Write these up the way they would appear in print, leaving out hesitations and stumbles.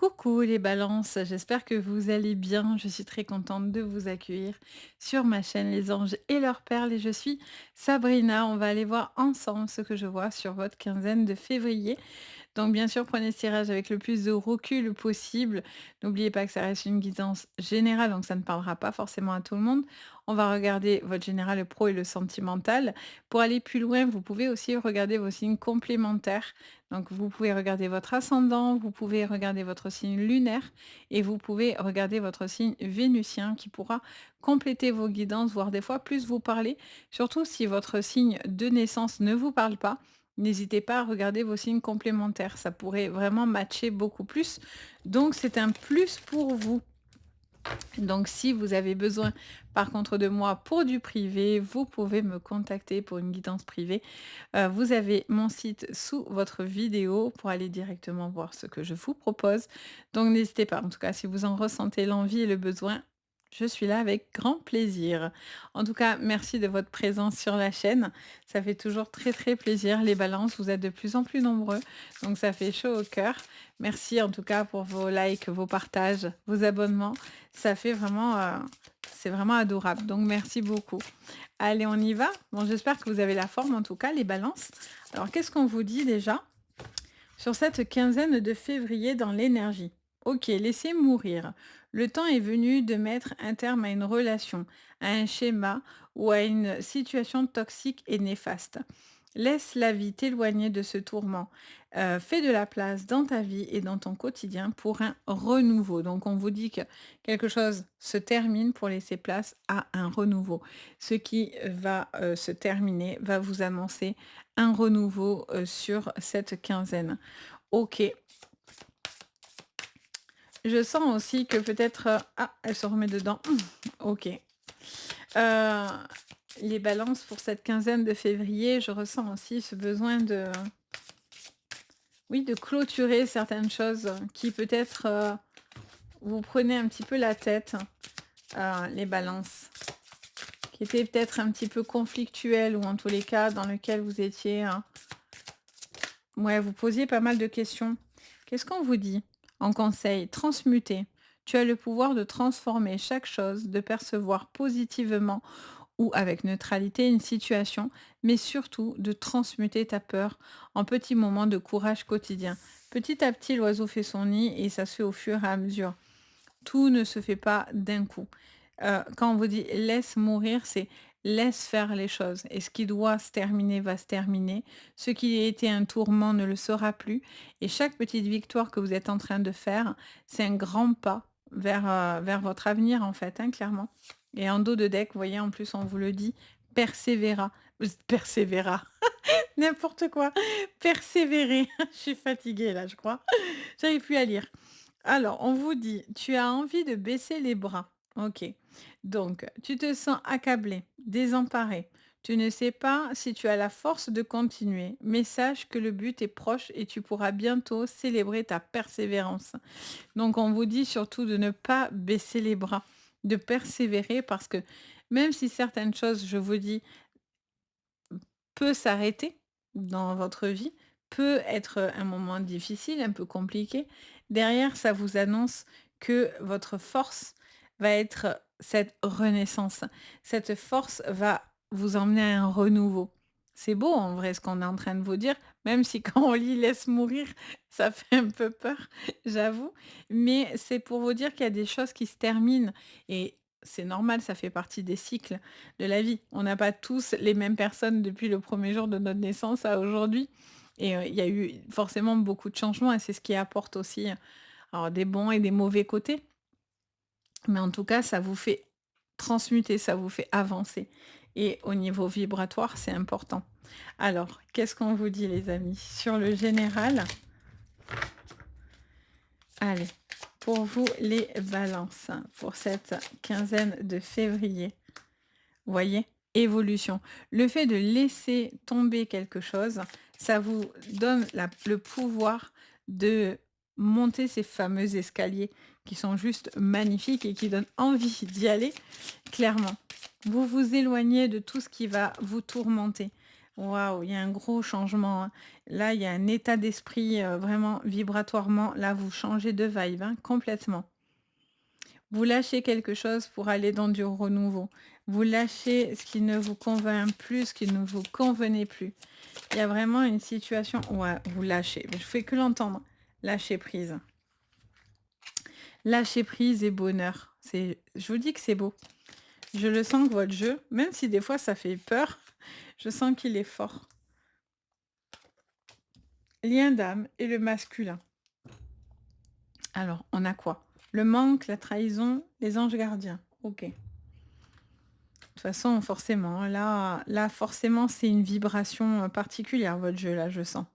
Coucou les balances, j'espère que vous allez bien. Je suis très contente de vous accueillir sur ma chaîne Les Anges et leurs perles et je suis Sabrina. On va aller voir ensemble ce que je vois sur votre quinzaine de février. Donc bien sûr, prenez ce tirage avec le plus de recul possible. N'oubliez pas que ça reste une guidance générale, donc ça ne parlera pas forcément à tout le monde. On va regarder votre général, le pro et le sentimental. Pour aller plus loin, vous pouvez aussi regarder vos signes complémentaires. Donc vous pouvez regarder votre ascendant, vous pouvez regarder votre signe lunaire et vous pouvez regarder votre signe vénusien qui pourra compléter vos guidances, voire des fois plus vous parler. Surtout si votre signe de naissance ne vous parle pas. N'hésitez pas à regarder vos signes complémentaires, ça pourrait vraiment matcher beaucoup plus. Donc c'est un plus pour vous. Donc si vous avez besoin par contre de moi pour du privé, vous pouvez me contacter pour une guidance privée. Vous avez mon site sous votre vidéo pour aller directement voir ce que je vous propose. Donc n'hésitez pas, en tout cas si vous en ressentez l'envie et le besoin, je suis là avec grand plaisir. En tout cas, merci de votre présence sur la chaîne. Ça fait toujours très très plaisir. Les balances, vous êtes de plus en plus nombreux, donc ça fait chaud au cœur. Merci en tout cas pour vos likes, vos partages, vos abonnements. Ça fait vraiment, c'est vraiment adorable. Donc merci beaucoup. Allez, on y va. Bon, j'espère que vous avez la forme en tout cas, les balances. Alors, qu'est-ce qu'on vous dit déjà sur cette quinzaine de février dans l'énergie? Ok, laissez mourir. Le temps est venu de mettre un terme à une relation, à un schéma ou à une situation toxique et néfaste. Laisse la vie t'éloigner de ce tourment. Fais de la place dans ta vie et dans ton quotidien pour un renouveau. Donc on vous dit que quelque chose se termine pour laisser place à un renouveau. Ce qui va se terminer va vous annoncer un renouveau sur cette quinzaine. Ok. Je sens aussi que peut-être... ah, elle se remet dedans. Ok. Euh, les balances pour cette quinzaine de février, je ressens aussi ce besoin de... Oui, de clôturer certaines choses qui peut-être vous prenez un petit peu la tête, les balances, qui étaient peut-être un petit peu conflictuelles ou en tous les cas dans lequel vous étiez... ouais, vous posiez pas mal de questions. Qu'est-ce qu'on vous dit en conseil? Transmuter. Tu as le pouvoir de transformer chaque chose, de percevoir positivement ou avec neutralité une situation, mais surtout de transmuter ta peur en petits moments de courage quotidien. Petit à petit, l'oiseau fait son nid et ça se fait au fur et à mesure. Tout ne se fait pas d'un coup. Quand on vous dit laisse mourir, c'est laisse faire les choses. Et ce qui doit se terminer va se terminer. Ce qui a été un tourment ne le sera plus. Et chaque petite victoire que vous êtes en train de faire, c'est un grand pas vers votre avenir, en fait, hein, clairement. Et en dos de deck, vous voyez, en plus, on vous le dit, persévéra. Persévéra. N'importe quoi. Persévérer. Je suis fatiguée, là, je crois. J'arrive plus à lire. Alors, on vous dit, tu as envie de baisser les bras. Ok. Donc, tu te sens accablé, désemparé. Tu ne sais pas si tu as la force de continuer, mais sache que le but est proche et tu pourras bientôt célébrer ta persévérance. Donc, on vous dit surtout de ne pas baisser les bras, de persévérer parce que même si certaines choses, je vous dis, peut s'arrêter dans votre vie, peut être un moment difficile, un peu compliqué. Derrière, ça vous annonce que votre force va être cette renaissance. Cette force va vous emmener à un renouveau. C'est beau en vrai ce qu'on est en train de vous dire, même si quand on lit laisse mourir, ça fait un peu peur, j'avoue. Mais c'est pour vous dire qu'il y a des choses qui se terminent et c'est normal, ça fait partie des cycles de la vie. On n'a pas tous les mêmes personnes depuis le premier jour de notre naissance à aujourd'hui et il y a eu forcément beaucoup de changements et c'est ce qui apporte aussi, alors des bons et des mauvais côtés. Mais en tout cas, ça vous fait transmuter, ça vous fait avancer et au niveau vibratoire, c'est important. Alors, qu'est-ce qu'on vous dit les amis? Sur le général, allez, pour vous les balances, pour cette quinzaine de février. Vous voyez? Évolution. Le fait de laisser tomber quelque chose, ça vous donne le pouvoir de monter ces fameux escaliers qui sont juste magnifiques et qui donnent envie d'y aller, clairement. Vous vous éloignez de tout ce qui va vous tourmenter. Waouh, il y a un gros changement, hein. Là, il y a un état d'esprit, vraiment vibratoirement, là, vous changez de vibe, hein, complètement. Vous lâchez quelque chose pour aller dans du renouveau. Vous lâchez ce qui ne vous convainc plus, ce qui ne vous convenait plus. Il y a vraiment une situation ouais, vous lâchez. Je fais que l'entendre. Lâcher prise. Lâcher prise et bonheur. Je vous dis que c'est beau. Je le sens que votre jeu, même si des fois ça fait peur, je sens qu'il est fort. Lien d'âme et le masculin. Alors, on a quoi? Le manque, la trahison, les anges gardiens. OK. De toute façon, forcément, hein, là, forcément, c'est une vibration, particulière, votre jeu, là, je sens.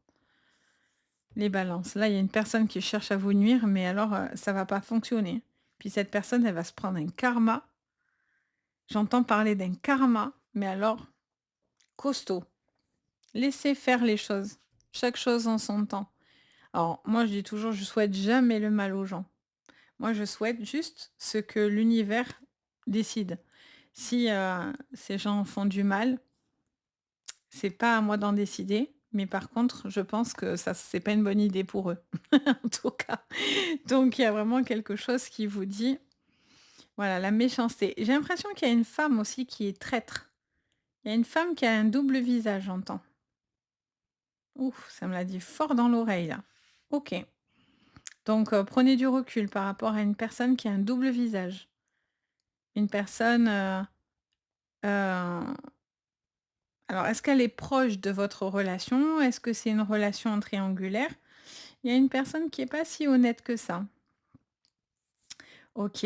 Les balances. Là, il y a une personne qui cherche à vous nuire, mais alors, ça va pas fonctionner. Puis cette personne, elle va se prendre un karma. J'entends parler d'un karma, mais alors costaud. Laissez faire les choses. Chaque chose en son temps. Alors, moi, je dis toujours, je souhaite jamais le mal aux gens. Moi, je souhaite juste ce que l'univers décide. Si, ces gens font du mal, c'est pas à moi d'en décider, mais par contre, je pense que ça c'est pas une bonne idée pour eux, en tout cas. Donc il y a vraiment quelque chose qui vous dit, voilà, la méchanceté. J'ai l'impression qu'il y a une femme aussi qui est traître. Il y a une femme qui a un double visage, j'entends. Ouf, ça me l'a dit fort dans l'oreille là. OK. Donc prenez du recul par rapport à une personne qui a un double visage. Une personne, heu alors, est-ce qu'elle est proche de votre relation? Est-ce que c'est une relation triangulaire? Il y a une personne qui est pas si honnête que ça. OK.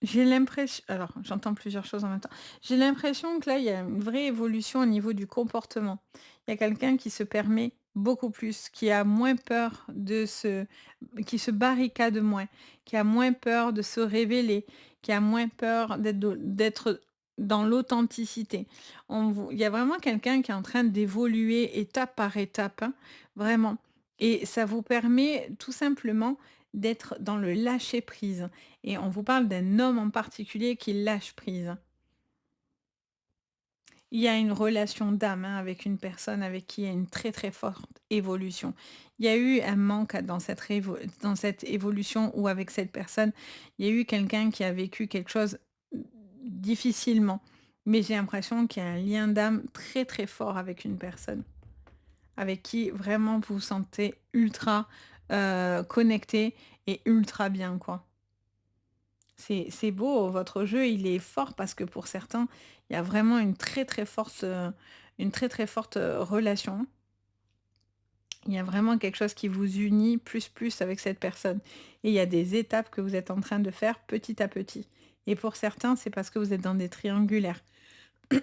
J'ai l'impression alors, j'entends plusieurs choses en même temps. J'ai l'impression que là, il y a une vraie évolution au niveau du comportement. Il y a quelqu'un qui se permet beaucoup plus, qui a moins peur qui se barricade moins, qui a moins peur de se révéler, qui a moins peur d'être dans l'authenticité. Il y a vraiment quelqu'un qui est en train d'évoluer étape par étape, hein, vraiment. Et ça vous permet tout simplement d'être dans le lâcher prise. Et on vous parle d'un homme en particulier qui lâche prise. Il y a une relation d'âme, hein, avec une personne avec qui il y a une très, très forte évolution. Il y a eu un manque dans cette évolution ou avec cette personne, il y a eu quelqu'un qui a vécu quelque chose difficilement. Mais j'ai l'impression qu'il y a un lien d'âme très, très fort avec une personne, avec qui vraiment vous vous sentez ultra, connecté et ultra bien, quoi. C'est beau, votre jeu, il est fort parce que pour certains, il y a vraiment une très, très forte, relation. Il y a vraiment quelque chose qui vous unit plus, plus avec cette personne et il y a des étapes que vous êtes en train de faire petit à petit et pour certains, c'est parce que vous êtes dans des triangulaires.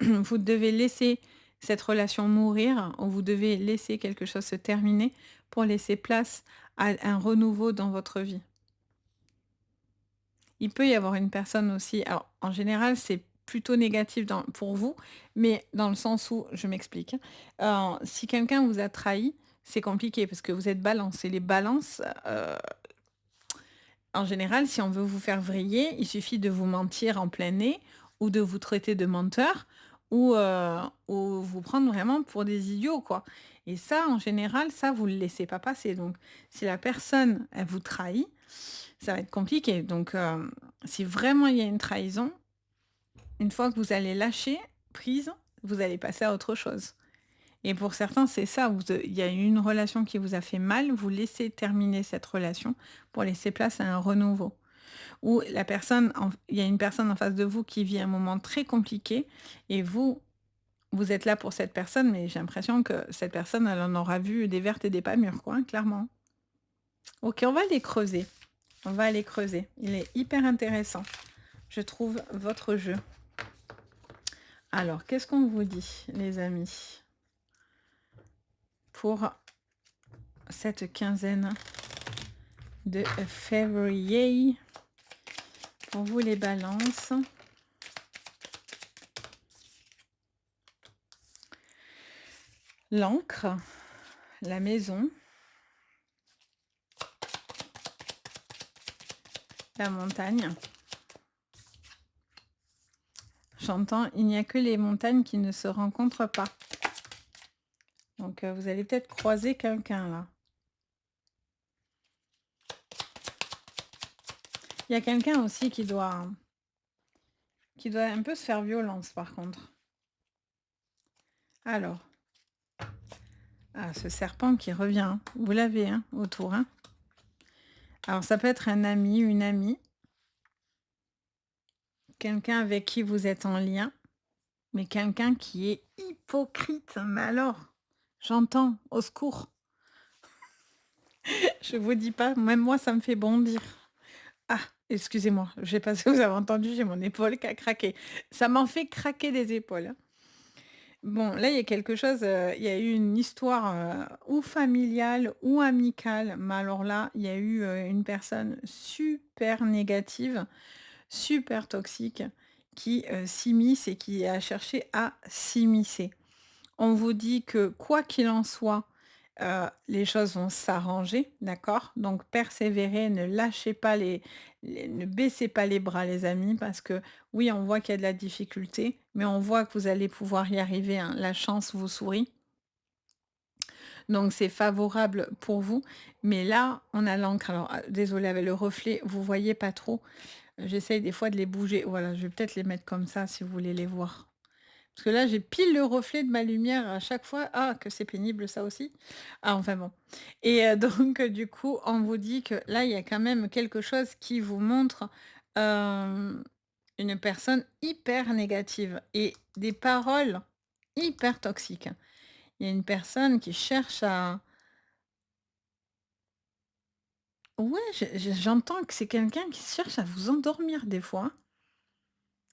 Vous devez laisser cette relation mourir ou vous devez laisser quelque chose se terminer pour laisser place à un renouveau dans votre vie. Il peut y avoir une personne aussi alors en général, c'est plutôt négatif pour vous, mais dans le sens où je m'explique, si quelqu'un vous a trahi, c'est compliqué parce que vous êtes Balance et les Balances, en général, si on veut vous faire vriller, il suffit de vous mentir en plein nez ou de vous traiter de menteur ou vous prendre vraiment pour des idiots, quoi et ça, en général, ça, vous le laissez pas passer donc si la personne, elle vous trahit, ça va être compliqué donc si vraiment il y a une trahison, une fois que vous allez lâcher prise, vous allez passer à autre chose et pour certains, c'est ça, il y a une relation qui vous a fait mal, vous laissez terminer cette relation pour laisser place à un renouveau. Ou il y a une personne en face de vous qui vit un moment très compliqué et vous êtes là pour cette personne, mais j'ai l'impression que cette personne, elle en aura vu des vertes et des pas mûres, quoi, hein, clairement. OK, on va les creuser. On va aller creuser. Il est hyper intéressant, je trouve, votre jeu. Alors, qu'est-ce qu'on vous dit, les amis, pour cette quinzaine de février? Pour vous, les balances. L'encre, la maison, la montagne. j'entends, il n'y a que les montagnes qui ne se rencontrent pas. Donc, vous allez peut-être croiser quelqu'un là. Il y a quelqu'un aussi qui doit un peu se faire violence par contre. Alors, ah, ce serpent qui revient, hein. Vous l'avez, hein, autour, hein. Alors ça peut être un ami, une amie, quelqu'un avec qui vous êtes en lien, mais quelqu'un qui est hypocrite. Mais alors, j'entends, au secours. Je vous dis pas, même moi ça me fait bondir. Ah, excusez-moi, je sais pas si vous avez entendu, j'ai mon épaule qui a craqué. Ça m'en fait craquer des épaules, hein. Bon, là, il y a quelque chose, il y a eu une histoire, ou familiale ou amicale, mais alors là, il y a eu, une personne super négative, super toxique qui, s'immisce et qui a cherché à s'immiscer. On vous dit que quoi qu'il en soit, les choses vont s'arranger, d'accord? Donc persévérez, ne lâchez pas ne baissez pas les bras les amis, parce que oui, on voit qu'il y a de la difficulté, mais on voit que vous allez pouvoir y arriver, hein. La chance vous sourit, donc c'est favorable pour vous. Mais là, on a l'encre, alors, désolée avec le reflet, vous voyez pas trop. J'essaye des fois de les bouger. Voilà, je vais peut-être les mettre comme ça si vous voulez les voir. Parce que là, j'ai pile le reflet de ma lumière à chaque fois. Ah, que c'est pénible ça aussi. Ah, enfin bon. Et donc du coup, on vous dit que là, il y a quand même quelque chose qui vous montre, hem, une personne hyper négative et des paroles hyper toxiques. Il y a une personne qui cherche à ouais, j'entends que c'est quelqu'un qui cherche à vous endormir des fois.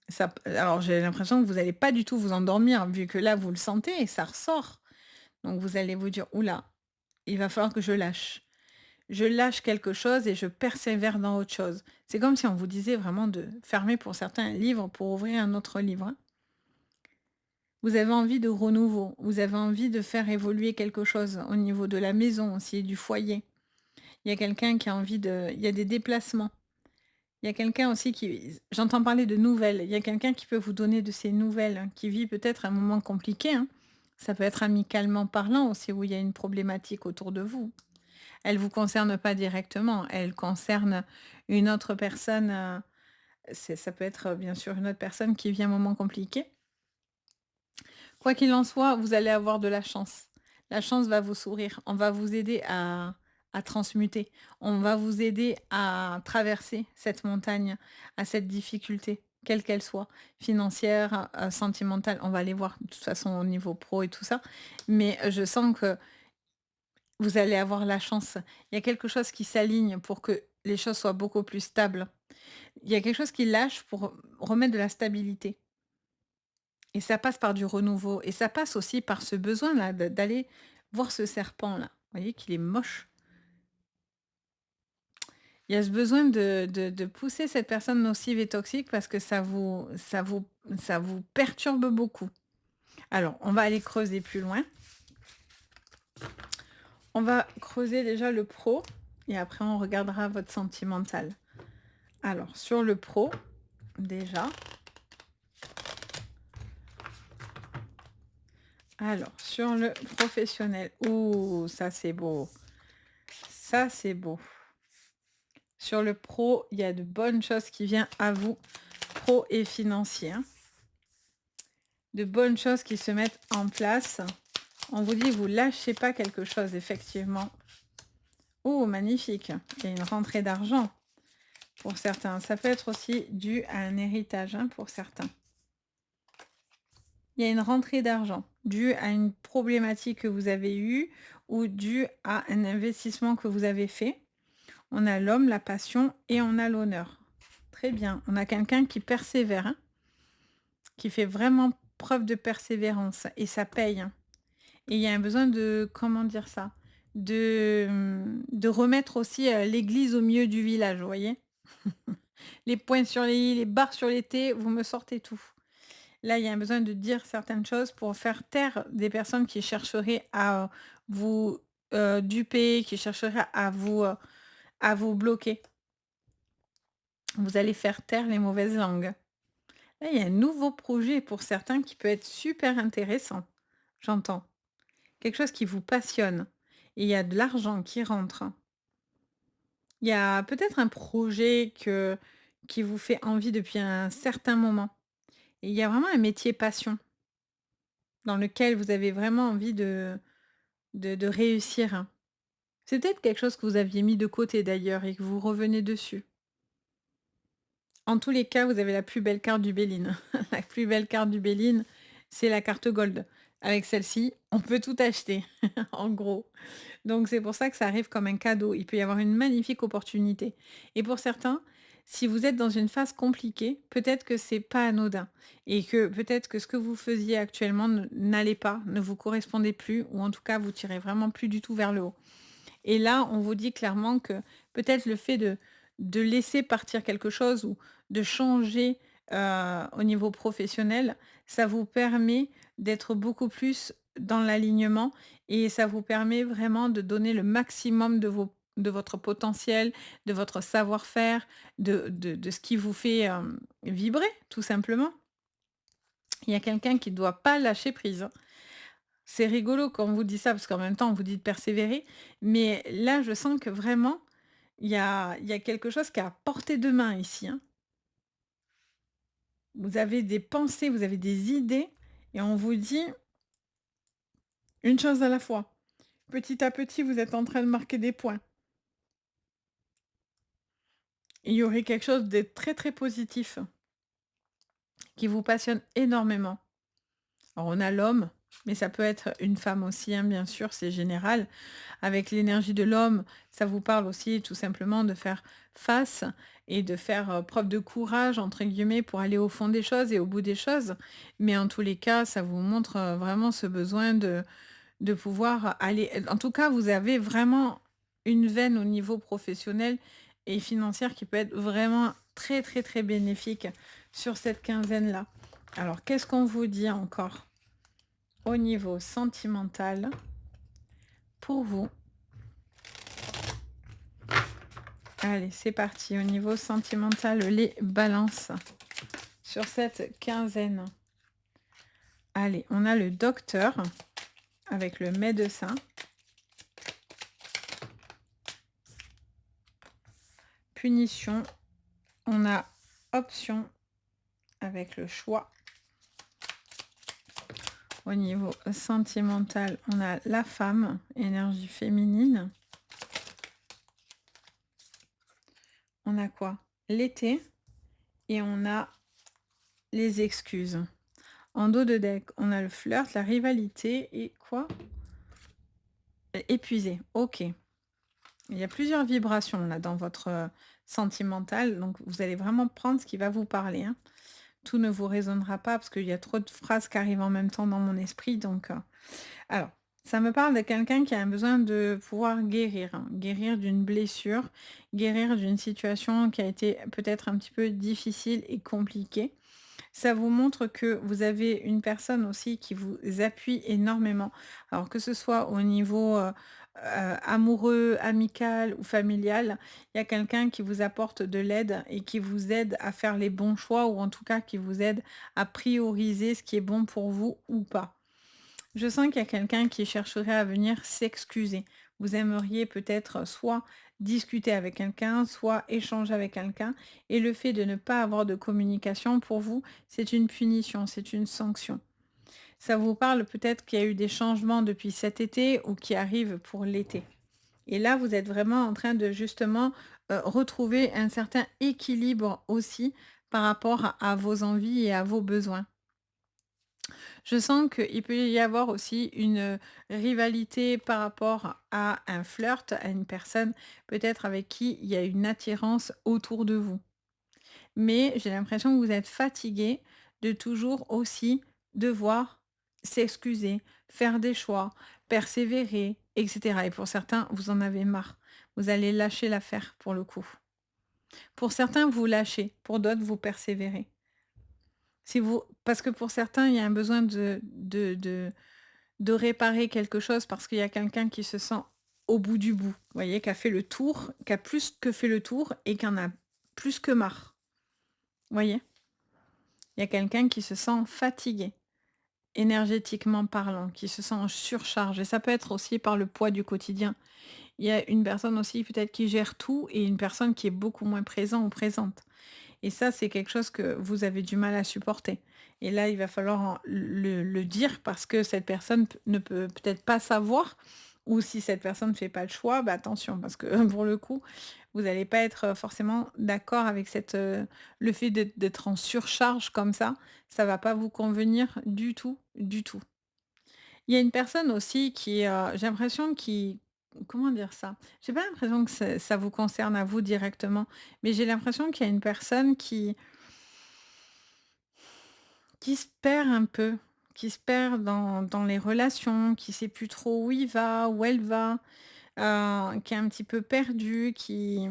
Ça p alors j'ai l'impression que vous allez pas du tout vous endormir vu que là, vous le sentez et ça ressort. Donc vous allez vous dire: «Ouh là, il va falloir que je lâche. Je lâche quelque chose et je persévère dans autre chose». C'est comme si on vous disait vraiment de fermer pour certains un livre pour ouvrir un autre livre, hein. Vous avez envie de renouveau, vous avez envie de faire évoluer quelque chose au niveau de la maison aussi, du foyer. Il y a quelqu'un qui a envie de il y a des déplacements. Il y a quelqu'un aussi qui j'entends parler de nouvelles. Il y a quelqu'un qui peut vous donner de ces nouvelles, hein, qui vit peut-être un moment compliqué, hein. Ça peut être amicalement parlant aussi, où il y a une problématique autour de vous. Elle vous concerne pas directement, elle concerne une autre personne, ça peut être, bien sûr une autre personne qui vit un moment compliqué. Quoi qu'il en soit, vous allez avoir de la chance. La chance va vous sourire. On va vous aider à transmuter. On va vous aider à traverser cette montagne, à cette difficulté, quelle qu'elle soit, financière, sentimentale. On va aller voir de toute façon au niveau pro et tout ça. Mais je sens que vous allez avoir la chance. Il y a quelque chose qui s'aligne pour que les choses soient beaucoup plus stables. Il y a quelque chose qui lâche pour remettre de la stabilité. Et ça passe par du renouveau et ça passe aussi par ce besoin-là d'aller voir ce serpent-là. Vous voyez qu'il est moche. Il y a ce besoin de pousser cette personne nocive et toxique parce que ça vous perturbe beaucoup. Alors, on va aller creuser plus loin. On va creuser déjà le pro et après on regardera votre sentimental. Alors, sur le pro, déjà. Alors, sur le professionnel. Ouh, ça c'est beau. Ça c'est beau. Sur le pro, il y a de bonnes choses qui viennent à vous, pro et financier, hein. De bonnes choses qui se mettent en place. On vous dit, vous lâchez pas quelque chose, effectivement. Oh, magnifique. Il y a une rentrée d'argent pour certains. Ça peut être aussi dû à un héritage, hein, pour certains. Il y a une rentrée d'argent due à une problématique que vous avez eue ou due à un investissement que vous avez fait. On a l'homme, la passion et on a l'honneur. Très bien. On a quelqu'un qui persévère, hein, qui fait vraiment preuve de persévérance et ça paye, hein. Et il y a un besoin de, comment dire ça? De remettre aussi, l'église au milieu du village, vous voyez? Les points sur les i, les barres sur les t, vous me sortez tout. Là, il y a un besoin de dire certaines choses pour faire taire des personnes qui chercheraient à vous, duper, qui chercheraient à vous bloquer. Vous allez faire taire les mauvaises langues. Là, il y a un nouveau projet pour certains qui peut être super intéressant, j'entends. Quelque chose qui vous passionne et il y a de l'argent qui rentre. Il y a peut-être un projet qui vous fait envie depuis un certain moment et il y a vraiment un métier passion dans lequel vous avez vraiment envie de réussir. C'est peut-être quelque chose que vous aviez mis de côté d'ailleurs et que vous revenez dessus. En tous les cas, vous avez la plus belle carte du Béline. La plus belle carte du Béline, c'est la carte gold. Avec celle-ci, on peut tout acheter, en gros. Donc c'est pour ça que ça arrive comme un cadeau. Il peut y avoir une magnifique opportunité. Et pour certains, si vous êtes dans une phase compliquée, peut-être que c'est pas anodin et que peut-être que ce que vous faisiez actuellement n'allait pas, ne vous correspondait plus ou en tout cas vous tirez vraiment plus du tout vers le haut. Et là, on vous dit clairement que peut-être le fait de laisser partir quelque chose ou de changer, au niveau professionnel, ça vous permet d'être beaucoup plus dans l'alignement et ça vous permet vraiment de donner le maximum de votre potentiel, de votre savoir-faire, de ce qui vous fait, vibrer, tout simplement. Il y a quelqu'un qui ne doit pas lâcher prise, hein. C'est rigolo quand on vous dit ça, parce qu'en même temps, on vous dit de persévérer, mais là, je sens que vraiment, il y a quelque chose qui est à portée de main ici, hein. Vous avez des pensées, vous avez des idées et on vous dit une chose à la fois. Petit à petit, vous êtes en train de marquer des points. Il y aurait quelque chose de très, très positif qui vous passionne énormément. Alors on a l'homme, mais ça peut être une femme aussi, hein, bien sûr, c'est général. Avec l'énergie de l'homme, ça vous parle aussi tout simplement de faire face et de faire, preuve de «courage» entre guillemets pour aller au fond des choses et au bout des choses. Mais en tous les cas, ça vous montre, vraiment ce besoin de pouvoir aller en tout cas, vous avez vraiment une veine au niveau professionnel et financière qui peut être vraiment très, très, très bénéfique sur cette quinzaine-là. Alors qu'est-ce qu'on vous dit encore? Au niveau sentimental, pour vous, allez, c'est parti. Au niveau sentimental, les balances sur cette quinzaine. Allez, on a le docteur avec le médecin, punition, on a option avec le choix. Au niveau sentimental, on a la femme, énergie féminine. On a quoi? L'été et on a les excuses. En dos de deck, on a le flirt, la rivalité et quoi? Épuisé. OK. Il y a plusieurs vibrations là dans votre, sentimental, donc vous allez vraiment prendre ce qui va vous parler, hein. Tout ne vous résonnera pas parce qu'il y a trop de phrases qui arrivent en même temps dans mon esprit donc, alors, ça me parle de quelqu'un qui a un besoin de pouvoir guérir, hein, guérir d'une blessure, guérir d'une situation qui a été peut-être un petit peu difficile et compliquée. Ça vous montre que vous avez une personne aussi qui vous appuie énormément. Alors que ce soit au niveau, amoureux, amical ou familial, il y a quelqu'un qui vous apporte de l'aide et qui vous aide à faire les bons choix ou en tout cas qui vous aide à prioriser ce qui est bon pour vous ou pas. Je sens qu'il y a quelqu'un qui chercherait à venir s'excuser. Vous aimeriez peut-être soit discuter avec quelqu'un, soit échanger avec quelqu'un. Et le fait de ne pas avoir de communication, pour vous, c'est une punition, c'est une sanction. Ça vous parle peut-être qu'il y a eu des changements depuis cet été ou qui arrivent pour l'été. Et là, vous êtes vraiment en train de justement retrouver un certain équilibre aussi par rapport à vos envies et à vos besoins. Je sens qu'il peut y avoir aussi une rivalité par rapport à un flirt, à une personne peut-être avec qui il y a une attirance autour de vous. Mais j'ai l'impression que vous êtes fatigué de toujours aussi devoir s'excuser, faire des choix, persévérer, et cetera. Et pour certains, vous en avez marre. Vous allez lâcher l'affaire pour le coup. Pour certains, vous lâchez, pour d'autres, vous persévérez. Si vous parce que pour certains, il y a un besoin de réparer quelque chose parce qu'il y a quelqu'un qui se sent au bout du bout. Vous voyez? Qui a fait le tour, qui a plus que fait le tour et qui en a plus que marre. Vous voyez? Il y a quelqu'un qui se sent fatigué, énergétiquement parlant, qui se sent en surcharge et ça peut être aussi par le poids du quotidien. Il y a une personne aussi peut-être qui gère tout et une personne qui est beaucoup moins présent ou présente. Et ça, c'est quelque chose que vous avez du mal à supporter. Et là, il va falloir le dire parce que cette personne ne peut peut-être pas savoir, ou si cette personne ne fait pas le choix, bah attention, parce que pour le coup, vous n'allez pas être forcément d'accord avec le fait d'être en surcharge comme ça va pas vous convenir du tout, du tout. Il y a une personne aussi qui, j'ai l'impression qui comment dire ça? J'ai pas l'impression que ça vous concerne à vous directement, mais j'ai l'impression qu'il y a une personne qui se perd un peu, qui se perd dans les relations, qui sait plus trop où il va, où elle va, qui est un petit peu perdu, qui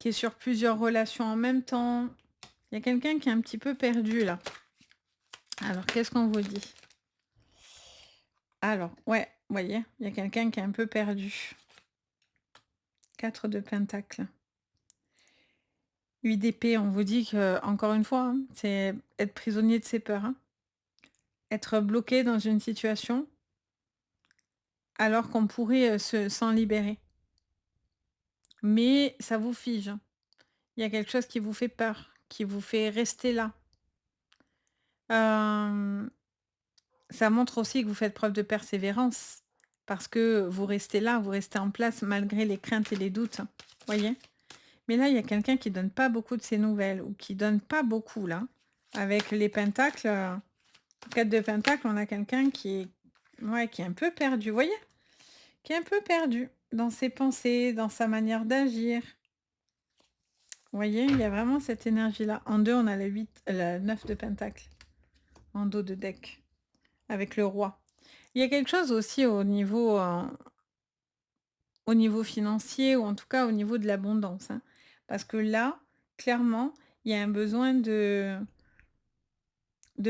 est sur plusieurs relations en même temps. Il y a quelqu'un qui est un petit peu perdu là. Alors qu'est-ce qu'on vous dit? Alors, ouais, vous voyez, il y a quelqu'un qui est un peu perdu. 4 de pentacles. 8 d'épée, on vous dit que encore une fois, hein, c'est être prisonnier de ses peurs, hein. Être bloqué dans une situation, alors qu'on pourrait, s'en libérer. Mais ça vous fige, hein. Il y a quelque chose qui vous fait peur, qui vous fait rester là. Hem, Ça montre aussi que vous faites preuve de persévérance, parce que vous restez là, vous restez en place malgré les craintes et les doutes, hein. Voyez? Mais là, il y a quelqu'un qui donne pas beaucoup de ses nouvelles ou qui donne pas beaucoup là. Avec les pentacles, 4 de pentacles, on a quelqu'un qui est ouais, qui est un peu perdu, vous voyez? Qui est un peu perdu dans ses pensées, dans sa manière d'agir. Vous voyez? Il y a vraiment cette énergie-là. En 2, on a le 9 de pentacles, en dos de deck, avec le roi. Il y a quelque chose aussi au niveau financier ou en tout cas au niveau de l'abondance, hein. Parce que là, clairement, il y a un besoin de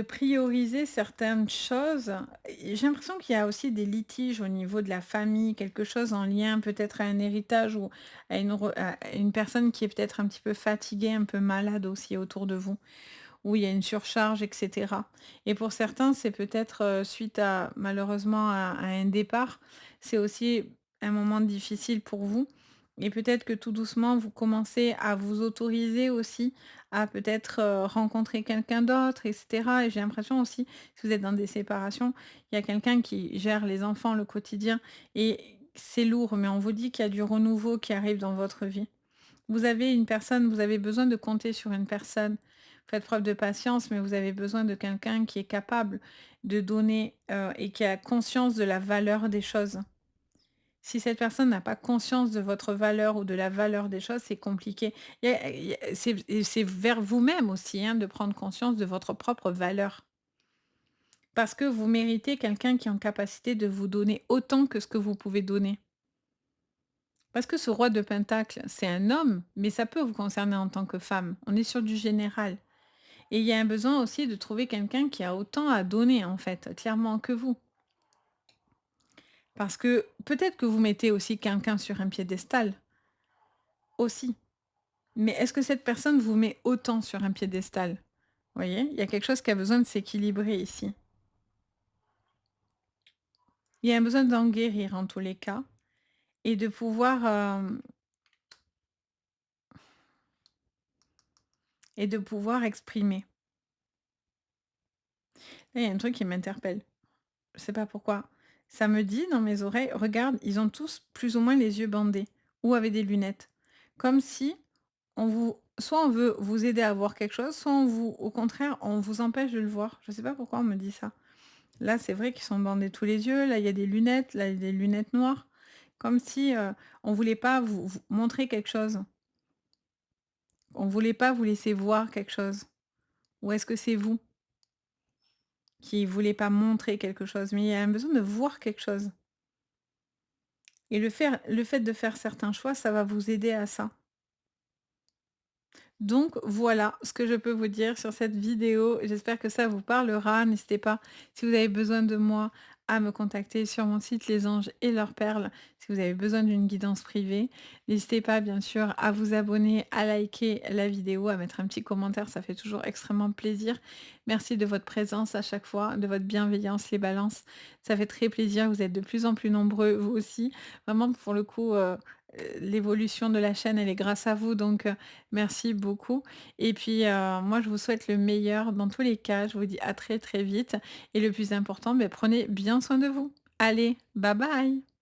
prioriser certaines choses. Et j'ai l'impression qu'il y a aussi des litiges au niveau de la famille, quelque chose en lien peut-être à un héritage ou à une personne qui est peut-être un petit peu fatiguée, un peu malade aussi autour de vous, où il y a une surcharge, et cetera. Et pour certains, c'est peut-être, suite à malheureusement à un départ, c'est aussi un moment difficile pour vous et peut-être que tout doucement, vous commencez à vous autoriser aussi à peut-être, rencontrer quelqu'un d'autre et cetera et j'ai l'impression aussi, si vous êtes dans des séparations, il y a quelqu'un qui gère les enfants, le quotidien et c'est lourd, mais on vous dit qu'il y a du renouveau qui arrive dans votre vie. Vous avez besoin de compter sur une personne. Faites preuve de patience, mais vous avez besoin de quelqu'un qui est capable de donner, et qui a conscience de la valeur des choses. Si cette personne n'a pas conscience de votre valeur ou de la valeur des choses, c'est compliqué. C'est vers vous-même aussi, hein, de prendre conscience de votre propre valeur. Parce que vous méritez quelqu'un qui est en capacité de vous donner autant que ce que vous pouvez donner. Parce que ce roi de pentacle, c'est un homme, mais ça peut vous concerner en tant que femme. On est sur du général. Et il y a un besoin aussi de trouver quelqu'un qui a autant à donner, en fait, clairement que vous. Parce que peut-être que vous mettez aussi quelqu'un sur un piédestal, aussi. Mais est-ce que cette personne vous met autant sur un piédestal? Vous voyez? Il y a quelque chose qui a besoin de s'équilibrer ici. Il y a un besoin d'en guérir en tous les cas et de pouvoir, exprimer. Là, il y a un truc qui m'interpelle. Je sais pas pourquoi. Ça me dit dans mes oreilles: «Regarde, ils ont tous plus ou moins les yeux bandés ou avec des lunettes». Comme si on veut vous aider à voir quelque chose, soit au contraire, on vous empêche de le voir. Je sais pas pourquoi on me dit ça. Là, c'est vrai qu'ils sont bandés tous les yeux, là, il y a des lunettes, là, il y a des lunettes noires. Comme si, on voulait pas vous montrer quelque chose. On voulait pas vous laisser voir quelque chose. Ou est-ce que c'est vous qui voulez pas montrer quelque chose? Mais il y a un besoin de voir quelque chose. Et le fait de faire certains choix, ça va vous aider à ça. Donc voilà ce que je peux vous dire sur cette vidéo. J'espère que ça vous parlera. N'hésitez pas, si vous avez besoin de moi, à me contacter sur mon site Les Anges et leurs perles si vous avez besoin d'une guidance privée. N'hésitez pas bien sûr à vous abonner, à liker la vidéo, à mettre un petit commentaire, ça fait toujours extrêmement plaisir. Merci de votre présence à chaque fois, de votre bienveillance, les balances. Ça fait très plaisir, vous êtes de plus en plus nombreux, vous aussi. Vraiment pour le coup, l'évolution de la chaîne, elle est grâce à vous, donc merci beaucoup. Et puis, moi je vous souhaite le meilleur dans tous les cas. Je vous dis à très, très vite et le plus important, beh, prenez bien soin de vous. Allez, bye bye!